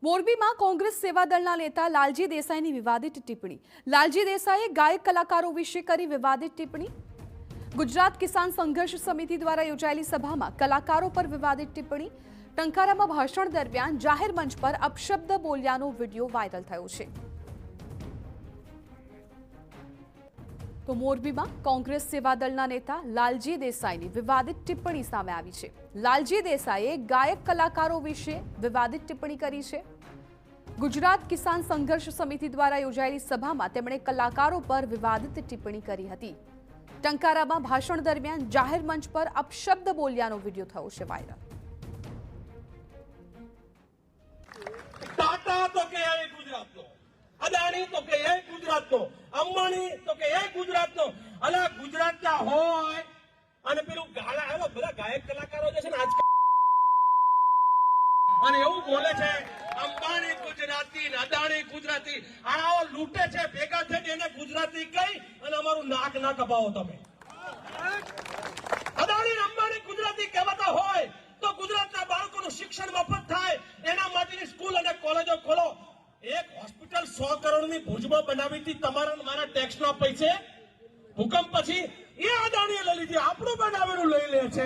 મોરબીમાં કોંગ્રેસ સેવાદળના નેતા લાલજી દેસાઈની વિવાદિત ટિપ્પણી। લાલજી દેસાઈએ ગાયક કલાકારો વિશે કરી વિવાદિત ટિપ્પણી। ગુજરાત કિસાન સંઘર્ષ સમિતિ દ્વારા યોજાયેલી સભામાં કલાકારો પર વિવાદિત ટિપ્પણી। ટંકારામાં ભાષણ દરમિયાન જાહેર મંચ પર અપશબ્દ બોલ્યાનો વિડિયો વાયરલ થયો છે। તો મોરબીમાં કોંગ્રેસ સેવાદળના નેતા લાલજી દેસાઈની વિવાદિત ટિપ્પણી સામે આવી છે। લાલજી દેસાઈએ ગાયક કલાકારો વિશે વિવાદિત ટિપ્પણી કરી છે। ગુજરાત કિસાન સંઘર્ષ સમિતિ દ્વારા યોજાયેલી સભામાં તેમણે કલાકારો પર વિવાદિત ટિપ્પણી કરી હતી। ટંકારામાં ભાષણ દરમિયાન જાહેર મંચ પર અપશબ્દ બોલ્યાનો વિડિયો થયો છે વાયરલ। टाटा तो के गुजरात नो, अदानी तो के गुजरात नो, अंबानी तो के गुजरात नो, अला गुजरात ना होय અને પેલું ગાળા આવ્યો બધા ગાયક કલાકારો જે છે ને આજ અને એવું બોલે છે અંબાણી ગુજરાતી ને અદાણી ગુજરાતી આવો લૂંટે છે ભેગા થઈને એને ગુજરાતી કહી અને અમારું નાક ના કપાવો તમે। અદાણી અંબાણી ગુજરાતી કહેવાતા હોય તો ગુજરાતના બાળકોનું શિક્ષણ મફત થાય એના માટેની સ્કૂલ અને કોલેજો ખોલો। એક હોસ્પિટલ 100 કરોડની ભુજમાં બનાવી હતી તમારા મારા ટેક્સના પૈસે। ભૂકંપ પછી એ અદાણીએ લઈ લીધી, આપણું બનાવેલું લઈ લે છે।